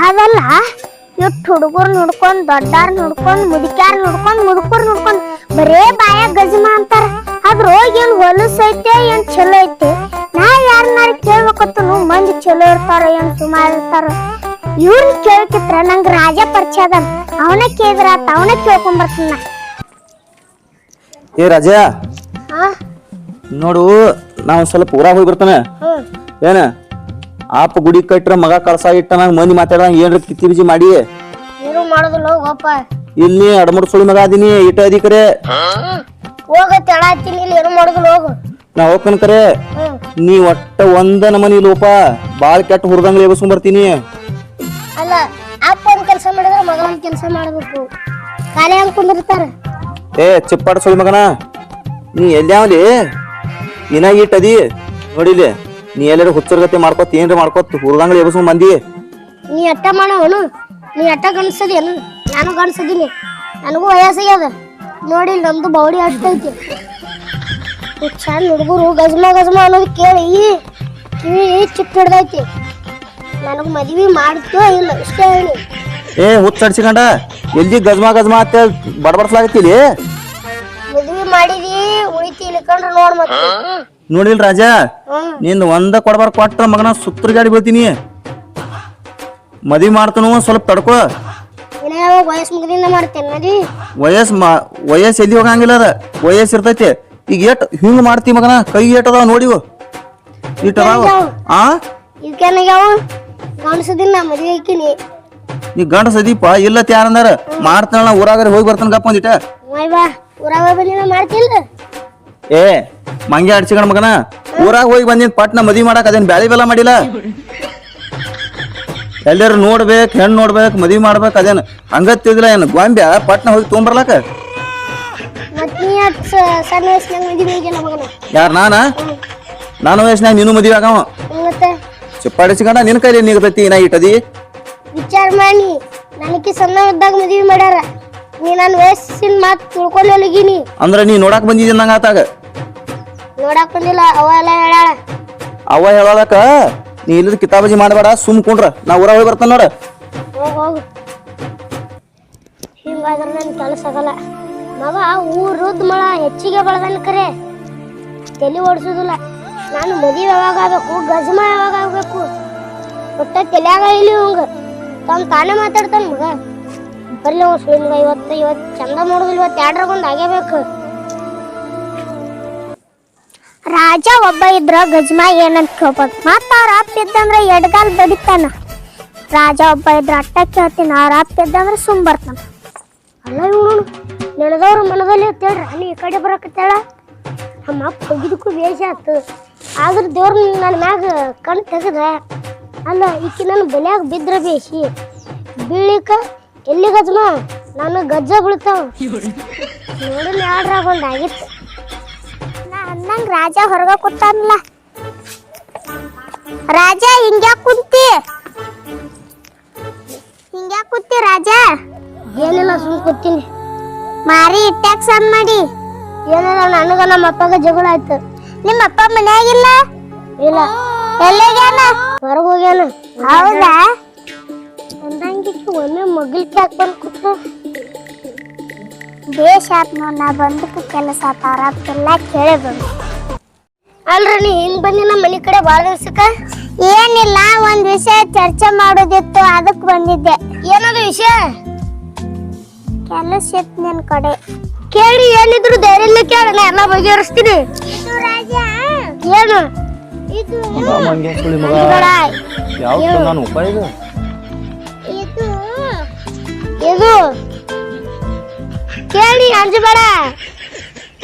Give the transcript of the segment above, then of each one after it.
ಅದಲ್ಲ ಇಟ್ಟು ಹುಡುಗರು ನೋಡ್ಕೊಂಡ್ ದೊಡ್ಡಾರ್ ನೋಡ್ಕೊಂಡ್ ಮುದುಕ್ಯಾರ ನೋಡ್ಕೊಂಡ್ ಮುದುಕರು ನೋಡ್ಕೊಂಡ್ ಬರೇ ಬಾಯ ಗಜಮ ಅಂತಾರ ಅದ್ರ ಏನ್ ಹೊಲಸ್ ಐತೆ ಏನ್ ಚಲೋ ಐತೆ ನಾ ಯಾರನ್ನಾರ ಕೇಳ್ಬೇಕತ್ತನು ಮಂದಿ ಚಲೋ ಇರ್ತಾರ ಏನ್ ಸುಮಾರು ಇರ್ತಾರ ಇವ್ರನ್ನ ಕೇಳಕಿತ್ರ ನಂಗ ರಾಜ ಪರಿಚಯ ಅದ ಅವನ ಕೇಳಿದ್ರ ಅವನ ಕೇಳ್ಕೊಂಡ್ ಬರ್ತೀನ. ಏ ರಾಜ ನೋಡು ನಾವ್ ಸ್ವಲ್ಪ ಊರಾಗ ಹೋಗಿ ಬರ್ತಾನೆ ಏನ ಆಪ ಗುಡಿ ಕಟ್ರ ಮಗ ಕಳ್ಸ ಇಟ್ಟ ನಂಗ್ ಮಂದಿ ಮಾತಾಡ ಏನ್ರ ಕಿತ್ತಿ ಬಿಜಿ ಮಾಡಿ ಏನು ಮಾಡೋದಿಲ್ಲ ಹೋಗಪ್ಪ. ಇಲ್ಲಿ ಅಡಮುಡ್ ಸುಳಿ ಮಗ ಅದೀನಿ ಇಟ ಅದಿಕರೆ ಹೋಗ ತೆಳಾತೀನಿ ಇಲ್ಲಿ ಏನು ಮಾಡೋದಿಲ್ಲ ಹೋಗು. ನಾ ಹೋಗ್ತಾನ ಕರೆ ನೀ ಒಟ್ಟ ಒಂದ ನಮನಿ ಲೋಪ ಬಾಳ್ ಕೆಟ್ಟ ಹುರ್ದಂಗ್ಲಿ ಎಬ್ಸ್ಕೊಂಡ್ ಬರ್ತೀನಿ. ಅಲ್ಲ ಅಪ್ಪ ಒಂದ್ ಕೆಲಸ ಮಾಡಿದ್ರೆ ಮಗ ಒಂದ್ ಕೆಲಸ ಮಾಡ್ಬೇಕು ಖಾಲಿ ಅನ್ಕೊಂಡಿರ್ತಾರ. ಏ ಚಿಪ್ಪಾಡ ಸುಳಿ ಮಗನ ನೀ ಎಲ್ಯಾವಲಿ ಇನ್ನ ಇಟ್ಟದಿ ನೋಡಿಲಿ ನೀ ಎಲ್ಲಾರು ಹುಚ್ಚರ್ಗತೆ ಮಾಡ್ಕೊತ ಏನ್ರ ಮಾಡ್ಕೊತ ಹುರ್ದಂಗ್ಲಿ ಎಬ್ಸ್ಕೊಂಡ್ ಬಂದಿ. ನೀ ಅಟ್ಟ ಮಾಡೋನು ನೀ ಅಟ್ಟ ಗಣಸದೇನು ನಾನು ಗಣಸದೀನಿ ನನಗೂ ವಯಸ್ಸಾಗ್ಯದ ನೋಡಿ ನಮ್ದು ಬೌಡಿ ಅಷ್ಟೈತಿ ಚಂದ ಹುಡುಗರು ಗಜಮ ಗಜಮ ಅನ್ನೋದು ಕೇಳಿ ಕಿವಿ ಚಿಕ್ಕ ಹಿಡ್ದೈತಿ ನನಗ್ ಮದ್ವಿ ಮಾಡ್ತೀವೋ ಇಲ್ಲ ಇಷ್ಟೇ ಹೇಳಿ. ಏ ಹುಚ್ಚಡ್ಸಿಕೊಂಡ ಎಲ್ಲಿ ಗಜ್ಮಾ ಗಜ್ಮಾ ಅಂತ ಬಡಬಡ್ಸ್ಲಾಗತ್ತಿಲಿ ಮದ್ವಿ ಮಾಡಿದಿ ಉಳಿತಿ ಇಳ್ಕೊಂಡ್ರ ನೋಡ್ ಮತ್ತೆ ನೋಡಿಲ್ ರಾಜ ನಿನ್ ಒಂದ ಕೊಡಬಾರ ಕೊಟ್ಟ ಮಗನ ಸುತ್ತರ್ ಗಾಡಿ ಬೀಳ್ತೀನಿ. ಮದ್ವಿ ಮಾಡ್ತಾನು ಸ್ವಲ್ಪ ತಡ್ಕೋ. ವಯಸ್ಸು ಮುಗಿದಿಂದ ಮಾಡ್ತೇನೆ ಮದ್ವಿ. ವಯಸ್ಸು ಎಲ್ಲಿ ಹೋಗಂಗಿಲ್ಲ ಅದ ವಯಸ್ಸು ಇರ್ತೈತಿ. ಈಗ ಏಟ್ ಹಿಂಗ್ ಮಾಡ್ತಿ ಮಗನ ಕೈ ಏಟ್ ಅದಾವ ನೋಡಿವು ಇಟ್ ಅದಾವ ಆ ಇದಕ್ಕೇನಾಗ್ಯಾವ ಗಣಸದಿನ ಮದ್ವಿ ಹಾಕಿನಿ. ನೀ ಗಂಡ ಸದೀಪ ಇಲ್ಲ ಯಾರಂದಾರ ಮಾಡ್ತಾನ ಊರಾಗಾರ ಹೋಗಿ ಬರ್ತಾನ ಗಪ್ಪ ಒಂದಿಟ ಬಾ ಊರಾಗ ಬಂದಿನ ಮಾಡ್ತಿಲ್ಲ. ಏ ಮಂಗೆ ಅಡ್ಸಿಕಣ ಮಗನ ಊರಾಗ ಹೋಗಿ ಬಂದಿನ ಪಟ್ನ ಮದ್ವಿ ಮಾಡಕ್ ಅದೇನ್ ಬ್ಯಾಳಿ ಬೆಲ್ಲ ಮಾಡಿಲ್ಲ. ಎಲ್ಲಾರು ನೋಡ್ಬೇಕು ಹೆಣ್ಣು ನೋಡ್ಬೇಕು ಮದ್ವಿ ಮಾಡ್ಬೇಕು ಅದೇನ್ ಹಂಗತ್ತಿದಿಲ್ಲ ಏನ್ ಗೊಂಬ್ಯಾ ಪಟ್ನ ಹೋಗಿ ತೊಗೊಂಬರ್ಲಾಕ. ಸಣ್ಣ ವಯಸ್ಸಿನಾಗ ಮದ್ವಿ ಆಗಿಲ್ಲ ಮಗನ. ಯಾರ ನಾನು ವಯಸ್ಸಿನಾಗ ನೀನು ಮದ್ವಿ ಆಗವ ಮತ್ತೆ ಚಿಪ್ಪಾಡಿಸಿಕೊಂಡ ನಿನ್ ಕೈಲಿ ನಿಗತೈತಿ ನಾ ಇಟ್ಟದಿ ವಿಚಾರ ಮಾಡಿ ನನಗೆ ಸಣ್ಣ ಇದ್ದಾಗ ಮದ್ವಿ ಮಾಡ್ಯಾರ. ನೀ ನನ್ನ ವಯಸ್ಸಿನ ಮಾತು ತಿಳ್ಕೊಳ್ಳೋಗಿನಿ ಅಂದ್ರ ನೀ ನೋಡಾಕ್ ಬಂದಿದ್ದೀನಿ ನಂಗ ಆತಾಗ ನೋಡಾಕ್ ಬಂದಿಲ್ಲ ಅವ ಎಲ್ಲ ಹೇಳಾಳ. ಅವ ಹೇಳೋದಕ್ಕ ನೀ ಇಲ್ಲದ ಕಿತಾಬಜಿ ಮಾಡಬೇಡ ಸುಮ್ ಕುಂಡ್ರ ನಾ ಊರಾಗ ಹೋಗಿ ಬರ್ತಾನ ನೋಡ. ಹೋಗು ಹಿಂಗಾದ್ರೆ ನನ್ ಕೆಲಸ ಆಗಲ್ಲ ಮಗ. ಊರುದ್ ಮಳ ಹೆಚ್ಚಿಗೆ ಬೆಳೆದನ್ ಕರೆ ತಲೆ ಓಡಿಸೋದಿಲ್ಲ. ನಾನು ಮದುವೆ ಯಾವಾಗ ಆಗ್ಬೇಕು ಗಜಮ ಯಾವಾಗ ಆಗ್ಬೇಕು ಒಟ್ಟ ತಲೆಯಾಗ ಇಲ್ಲಿ ಹಂಗ ತಾನೇ ಮಾತಾಡ್ತಾನ ಮಗ. ಬರ್ಲಿ ಸುಳಿಮಗ ಇವತ್ತು ಚಂದ ಮಾಡೋದಿಲ್ಲ ಇವತ್ತು ಎರಡರಾಗೊಂದು ಆಗೇಬೇಕು. ರಾಜ ಒಬ್ಬ ಇದ್ರ ಗಜಮ ಏನಂತ ಕೇಳ್ಬೋದು ಮತ್ತ ಅವ್ರ ಅಪ್ಪ ಇದ್ದಂದ್ರ ಎಡ್ಗಾಲ್ ಬಡಿತಾನ. ರಾಜ ಒಬ್ಬ ಇದ್ರ ಅಟ್ಟ ಕೇಳ್ತೀನಿ ಅವ್ರ ಅಪ್ಪ ಇದ್ದಂದ್ರ ಸುಮ್ ಬರ್ತಾನ. ಅಲ್ಲ ಇವನು ನಡೆದವ್ರ ಮನದಲ್ಲಿ ಅಂತೇಳಿ ರಾಣಿ ಈ ಕಡೆ ಬರಕತ್ತೇಳ. ನಮ್ಮ ಅಪ್ಪ ಹೋಗಿದಕ್ಕೂ ಬೇಷ ಆತು ಆದ್ರ ದೇವ್ರ ನನ್ನ ಮ್ಯಾಗ ಕಣ್ ತೆಗದ. ಅಲ್ಲ ಈಕಿ ನನ್ನ ಬಲ್ಯಾಗ ಬಿದ್ರ ಬೇಸಿ ಬೀಳಿಕ ಎಲ್ಲಿ ಗಜಮ ನಾನು ಗಜ್ಜ ಬೀಳ್ತಾವ ನೋಡಿನ ಎರಡ್ರಾಗ ಒಂದ್ ಆಗಿತ್ತು. ನಾ ಅಂದಂಗ ರಾಜ ಹೊರಗ ಕೂತಾನಲ್ಲ. ರಾಜ ಹಿಂಗ್ಯಾಕ್ ಕುಂತಿ ರಾಜ? ಏನಿಲ್ಲ ಸುಮ್ ಕೂತೀನಿ. ಮಾರಿ ಇಟ್ಟಾಕ ಸಣ್ಣ ಮಾಡಿ ಏನಿಲ್ಲ ನನಗ ನಮ್ಮ ಅಪ್ಪಗ ಜಗಳ ಆಯ್ತು. ನಿಮ್ಮ ಅಪ್ಪ ಮನ್ಯಾಗಿಲ್ಲ? ಇಲ್ಲ. ಎಲ್ಲಿಗ್ಯಾನ? ಹೊರಗೆ ಹೋಗ್ಯಾನ. ಹೌದಾ? ಅಂದಂಗಿಕ್ಕೆ ಒಮ್ಮೆ ಮಗಲ್ಕೆ ಹಾಕೊಂಡ್ ಕೂತು ಬೇಷ್ ಆತ್ ನೋಡ್. ನಾ ಬಂದಕ್ಕೆ ಕೆಲಸ ಆತ ಅವ್ರಪ್ಪೆಲ್ಲ ಕೇಳಿ ಬಂದು. ಅಲ್ರಿ ನೀ ಹಿಂಗ್ ಬಂದಿ ನಮ್ಮ ಮನೆ ಕಡೆ ಬಾಳ ದಿವ್ಸಕ್ಕ? ಏನಿಲ್ಲ ಒಂದ್ ವಿಷಯ ಚರ್ಚೆ ಮಾಡೋದಿತ್ತು ಅದಕ್ ಬಂದಿದ್ದೆ. ಏನದು ವಿಷಯ? ಕೆಲಸ ಇತ್ತು ನಿನ್ ಕಡೆ. ಕೇಳಿ ಏನಿದ್ರು ಧೈರ್ಯ ಕೇಳ ನಾ ಎಲ್ಲ ಬಗೆಹರಿಸ್ತೀನಿ. ಏನು ಇದು? ಇದು ಕೇಳಿ ಅಂಜಬೇಡ.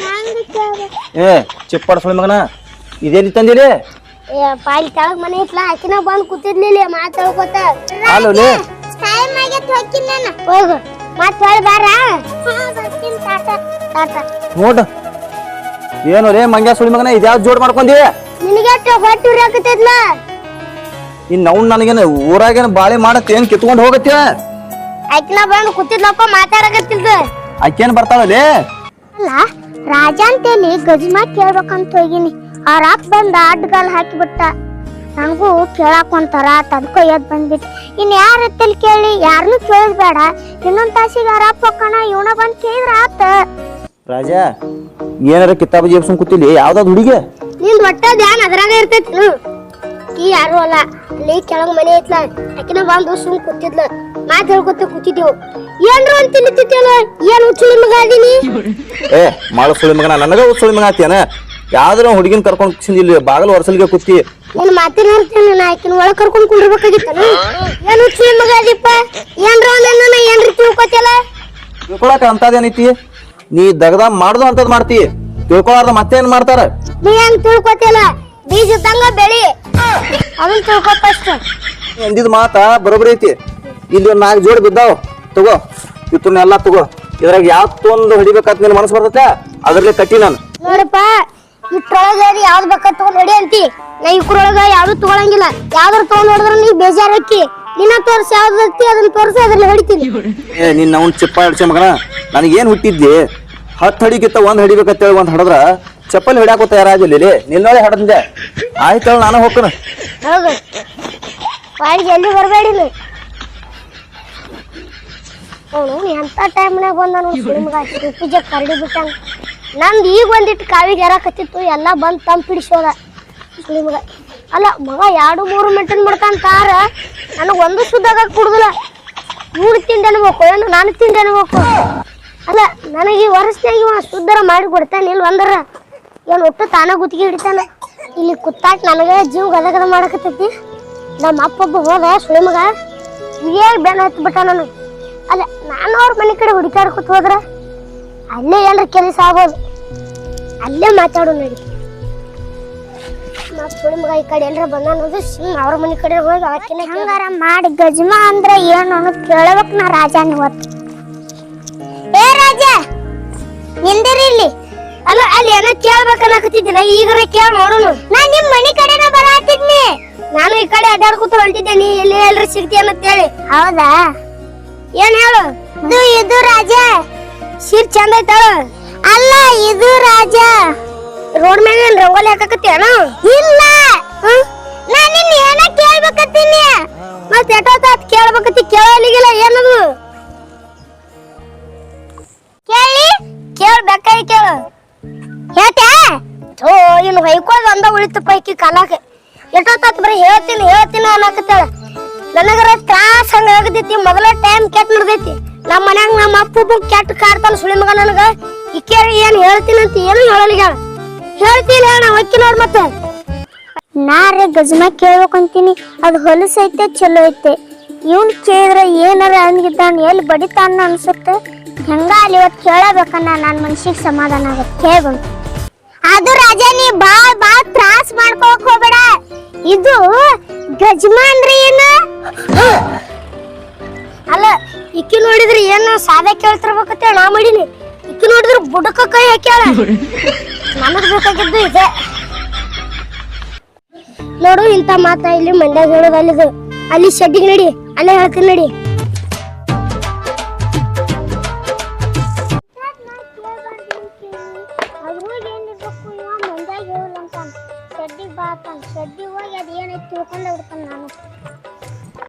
ಏ ಚಿಪ್ಪಾಡ ಸುಳಿ ಮಗನ ಇದೇನಿ ತಂದಿರಿ? ಪಾಲ್ ಕೆಳಗ್ ಮನೆ ಇಟ್ಲ ಆಕಿನ ಬಂದ್ ಕೂತಿದ್ಲಿಲ್ಲ ಮಾತಾಡ್ಕೋತ. ಹೋಗು ಮತ್ ಹೊಳ್ ಬಾರ. ನೋಡ ಏನು ರೇ ಮಂಗ್ಯಾ ಸುಳಿ ಮಗನ ಇದ್ಯಾವ ಜೋಡ್ ಮಾಡ್ಕೊಂಡಿ? ನಿನಗೆ ಹೊಟ್ಟೆ ಉರಿ ಹಾಕತಿದ್ಲ. ಇನ್ ನಾವು ನನಗೇನು ಊರಾಗೇನು ಬಾಳೆ ಮಾಡತ್ ಏನ್ ಕಿತ್ಕೊಂಡ್ ಹೋಗತ್ತೀವ? ಆಕಿನ ಬಂದ್ ಕೂತಿದ್ಲಪ್ಪ ಮಾತಾಡಕತ್ತಿದ್ದ. ಆಕೇನ್ ಬರ್ತಾವಲ್ಲಿ? ಅಲ್ಲ ರಾಜ ಅಂತೇಳಿ ಗಜಮಾ ಕೇಳ್ಬೇಕಂತ ಹೋಗಿನಿ. ಅವ್ರ ಅಪ್ಪ ಬಂದ ಅಡ್ಗಾಲ್ ಹಾಕಿಬಿಟ್ಟ. ನನಗೂ ಕೇಳಾಕ ಒಂಥರ ಅದಕ್ಕೂ ಎದ್ ಬಂದ್ಬಿಟ್ಟು ಇನ್ ಯಾರ ಎತ್ತಲ್ಲಿ ಕೇಳಿ ಯಾರನ್ನೂ ಕೇಳಿದ್ ಬೇಡ. ಇನ್ನೊಂದ್ ತಾಸಿಗೆ ಅರಪ್ಪ ಹೋಗೋಣ ಇವನ ಬಂದ್ ಕೇಳಿದ್ರ ಆತ. ರಾಜ ಏನಾರ ಕಿತಾಬ್ ಜೇಬ್ಸ್ಕೊಂಡ್ ಕೂತಿಲಿ ಯಾವ್ದಾದ್ ಹುಡುಗಿ ನಿಂದ್ ಒಟ್ಟ ಧ್ಯಾನ ಅದ್ರಾಗ ಇರ್ತೈತಿ. ಈ ಯಾರು ಅಲ್ಲ ಅಲ್ಲಿ ಕೆಳಗ್ ಮನೆ ಐತ್ಲ ಆಕಿನ ಬಂದು ಸುಮ್ ಕೂತಿದ್ಲ ಮಾತ್ ಹೇಳ್ಕೊತ ಕೂತಿದ್ದೆವು. ಏನ್ರ ಒಂದ್ ತಿನ್ನಿತ್ತಿಲ್ಲ ಏನ್ ಹುಚ್ಚುಳಿ ಮಗ ಅದೀನಿ. ಏ ಮಾಡು ಸುಳಿ ಮಗನ ನನಗ ಸುಳಿ ಮಗ ಆತಿಯನ ಯಾವ್ದ್ರ ಹುಡುಗಿನ ಕರ್ಕೊಂಡ್ ಇಲ್ಲಿ ಬಾಗಲ್ ವರ್ಷಲ್ಗೆ ಕೂತಿ ಏನ್ ಮಾತಿನ ಹೇಳ್ತೇನೆ ನಾ ಆಕಿನ ಒಳಗ್ ಕರ್ಕೊಂಡ್ ಕುಂಡಿರ್ಬೇಕಾಗಿತ್ತನ. ಏನ್ ಹುಚ್ಚುಳಿ ಮಗ ಅದಿಪ್ಪ ಏನ್ರ ಒಂದ್ ಏನ್ರಿ ತಿಳ್ಕೊತಿಯಲ್ಲ. ತಿಳ್ಕೊಳಕ ಅಂತದೇನೈತಿ ನೀ ದಗದ ಮಾಡ್ದು ಅಂತದ್ ಮಾಡ್ತಿ ತಿಳ್ಕೊಳಾರ್ದ ಮತ್ತೇನ್ ಮಾಡ್ತಾರ. ನೀ ಹೆಂಗ್ ತಿಳ್ಕೊತಿಯಲ್ಲ ಬೀಜ ತಂಗ ಬೆಳಿ ಅದನ್ನ ತಿಳ್ಕೊ ಫಸ್ಟ್. ಎಂದಿದ್ ಮಾತ ಬರೋಬ್ಬರಿ ಐತಿ. ಇಲ್ಲಿ ಒಂದ್ 4 ಜೋಡಿ ಬಿದ್ದಾವ್ ತಗೋ ಇತ್ತನ್ನೆಲ್ಲಾ ತಗೋ ಇದ್ರಾಗ ಯಾವತ್ತೊಂದು ಹೊಡಿಬೇಕಂತ ನಿನ್ ಮನಸ್ಸು ಬರ್ತೈತೆ ಅದ್ರಲ್ಲೇ ಕಟ್ಟಿ ನಾನು. ನೋಡಪ್ಪ ಇಟ್ರೊಳಗ ಯಾವ್ದು ಬೇಕ ತಗೊಂಡ್ ಹೊಡಿ ಅಂತಿ. ನಾ ಇಕ್ರೊಳಗ ಯಾವ್ದು ತಗೊಳಂಗಿಲ್ಲ. ಯಾವ್ದಾರು ತಗೊಂಡ್ ಹೊಡೆದ್ರ ನೀ ಬೇಜಾರ್ ಹಾಕಿ ನಿನ್ನ ತೋರ್ಸಿ ಯಾವ್ದೈತಿ ಅದನ್ನ ತೋರ್ಸಿ ಅದ್ರಲ್ಲಿ ಹೊಡಿತೀನಿ. ಏ ನಿನ್ನ ಅವ್ನ್ ಚಿಪ್ಪ ಹಿಡ್ಸ ಮಗನ ನನಗೇನ್ ಹುಟ್ಟಿದ್ಲಿ 10 ಹಡಿಗಿತ್ತ 1 ಹಡಿಬೇಕಂತೇಳಿ 1 ಹಡದ್ರ ಚಪ್ಪಲ್ ಹಿಡ್ಯಾಕೋ ತಯಾರಾಗಿಲ್ಲ ನಿನ್ನೊಳೆ ಹಡಂದೆ ಆಯ್ತಳ ನಾನು ಹೋಗ್ಕನ. ಹೌದು ಬಾಡಿ ಜಲ್ದಿ ಬರಬೇಡಿ. ಅವನು ಎಂತ ಟೈಮ್ನಾಗ ಬಂದ ಪೂಜೆ ಕರಡಿ ಬಿಟ್ಟಂಗ. ನಂದು ಈಗ ಒಂದಿಟ್ಟು ಕಾವಿಗೆ ಏರಾಕತ್ತಿತ್ತು ಎಲ್ಲ ಬಂದು ತಂಪು ಹಿಡಿಸೋದ ಸುಳಿ ಮಗ. ಅಲ್ಲ ಮಗ 2-3 ಮೆಂಟನ್ ಮಾಡ್ಕಂತಾರ ನನಗೆ ಒಂದು ಸುದ್ದಾಗ ಕುಡ್ದಿಲ್ಲ. ಇವ್ನು ತಿಂದು ಅನ್ಬೇಕು ಏನು ನಾನು ತಿಂದು ಅನ್ಬೇಕು. ಅಲ್ಲ ನನಗೆ ಈ ವರ್ಷನಾಗ ಇವ ಸುದ್ದರ ಮಾಡಿ ಕೊಡ್ತಾನೆ ಇಲ್ಲಿ ಒಂದರ ಏನು ಒಟ್ಟು ತಾನ ಗುತ್ತಿಗೆ ಹಿಡಿತಾನ. ಇಲ್ಲಿ ಕುತ್ತಾಕ ನನಗೆ ಜೀವ ಗದಗದ ಮಾಡಕತ್ತೈತಿ. ನಮ್ಮ ಅಪ್ಪೊಬ್ಬ ಹೋದ ಸುಳಿ ಮಗ ಇವೇ ಬೆನ್ನ ಹತ್ತು ಬಿಟ್ಟ ನನಗೆ. ಅಲ್ಲ ನಾನು ಅವ್ರ ಮನೆ ಕಡೆ ಹುಡುಕಾಡ್ಕೊತ ಹೋದ್ರ ಅಲ್ಲೇ ಏನ್ರ ಕೆಲಸ ಆಗ್ಬೋದು ಅಲ್ಲೇ ಮಾತಾಡೋ ನಡಿ. ಮತ್ ಸುಳಿ ಮಗ ಈ ಕಡೆ ಏನ್ರ ಬಂದ ಅನ್ನೋದು ಸಿಂಗ್ ಅವ್ರ ಮನೆ ಕಡೆ ಹೋಗಿ ಅವಕ್ಕಿನ ಹಂಗಾರ ಮಾಡಿ ಗಜ್ಮ ಅಂದ್ರೆ ಏನು ಅನ್ನೋದು ಕೇಳಬೇಕು ನಾ ರಾಜನ ಹೊತ್ತು. ಏ ರಾಜ ನಿಂದಿರಿ ಇಲ್ಲಿ. ಅಲ್ಲ ಅಲ್ಲಿ ಏನೋ ಕೇಳ್ಬೇಕನ್ನಕತ್ತಿದ್ದಿಲ್ಲ ಈಗರ ಕೇಳಿ ನೋಡೋನು. ನಾ ನಿಮ್ ಮನೆ ಕಡೆನ ಬರತ್ತಿದ್ನಿ. ನಾನು ಈ ಕಡೆ ಅಡ್ಡಾಡ್ಕೊತ ಹೊಂಟಿದ್ದೆ ನೀ ಎಲ್ಲಿ ಎಲ್ರಿ ಸಿಗ್ತಿ ಅನ್ನತ್ತೇಳಿ. ಹೌದಾ ಏನ್ ಹೇಳು. ಇದು ರಾಜ ಸೀರ್ ಚಂದ ಐತಾಳ. ಅಲ್ಲ ಇದು ರಾಜ ರೋಡ್ ಮ್ಯಾಗ ರಂಗೋಲಿ ಹಾಕಕತ್ತೇನ. ಇಲ್ಲ ನಾ ನಿನ್ನ ಏನ ಕೇಳ್ಬೇಕತ್ತೀನಿ. ಮತ್ ಎಷ್ಟೊತ್ತಾತ್ ಕೇಳ್ಬೇಕತ್ತಿ ಕೇಳಲಿಗಿಲ್ಲ ಏನದು ಕೇಳಿ ಕೇಳ್ಬೇಕಾಗಿ ಕೇಳು ಹೇಳ್ತೆ. ಥೋ ಇನ್ನು ಹೊಯ್ಕೋದ್ ಒಂದ ಉಳಿತು ಪೈಕಿ ಕಾಲಾಕ ಎಷ್ಟೊತ್ತಾತ್ ಬರೀ ಹೇಳ್ತೀನಿ ಅನ್ನಕತ್ತಾಳ. ನನಗರ ತ್ರಾಸ ಹಂಗ ಆಗತೈತಿ. ಮೊದಲ ಟೈಮ್ ಕೆಟ್ಟ ನಡೆದೈತಿ ನಮ್ಮ ಮನ್ಯಾಗ. ನಮ್ಮ ಅಪ್ಪು ಕೆಟ್ಟ ಕಾಡ್ತಾನ ಸುಳಿ ಮಗ ನನಗ. ಇಕ್ಕೇರ ಏನ್ ಹೇಳ್ತೀನಿ ಅಂತ ಏನು ಹೇಳಲಿಗ ಹೇಳ್ತೀನಿ ನಾ ಹೊಕ್ಕಿ ನೋಡ್. ಮತ್ತೆ ನಾರೇ ಗಜ್ಮ ಕೇಳ್ಬೇಕಂತೀನಿ ಅದು ಹೊಲಸೈತೆ ಚಲೋ ಐತೆ. ಇವ್ನ್ ಕೇಳಿದ್ರೆ ಏನಾರ ಅನ್ಗಿದ್ದಾನ ಎಲ್ಲಿ ಬಡಿತಾನ ಅನ್ಸುತ್ತೆ. ಹೆಂಗ ಅಲ್ಲಿ ಇವತ್ತು ಕೇಳಬೇಕನ್ನ ನನ್ನ ಮನ್ಸಿಗೆ ಸಮಾಧಾನ ಆಗತ್ತೆ ಕೇಳ್ಬಂತು. ಅದು ರಾಜ ನೀ ಬಾ ತ್ರಾಸ್ ಮಾಡ್ಕೊಳಕ್ ಹೋಗ್ಬೇಡ. ಇದು ಗಜ್ಮಾನ್ರಿ ಏನು ಅಲ್ಲ. ಇಕ್ಕಿ ನೋಡಿದ್ರೆ ಏನು ಸಾದೆ ಕೇಳ್ತಿರ್ಬೇಕಂತ ನಾ ಮಾಡೀನಿ. ಇಕ್ಕಿ ನೋಡಿದ್ರೆ ಬುಡಕ ಕೈ ಹಾಕ್ಯಾಳ. ನನಗ್ ಬೇಕಾಗಿದ್ದು ಇದೆ ನೋಡು. ಇಂಥ ಮಾತ ಇಲ್ಲಿ ಮಂಡ್ಯಾಗ ಹೇಳೋದು ಅಲ್ಲಿದು. ಅಲ್ಲಿ ಶೆಡ್ಡಿಗೆ ನಡಿ ಅಲ್ಲೇ ಹೇಳ್ತೀನಿ ನಡಿ. ಶೆಡ್ಡಿಗೆ ಬಾ ಶೆಡ್ಡಿಗೆ ಹೋಗಿ ಅದು ಏನೈತಿ ತಿಳ್ಕೊಂಡೆ ಬಿಡ್ತಾನೆ ನಾನು.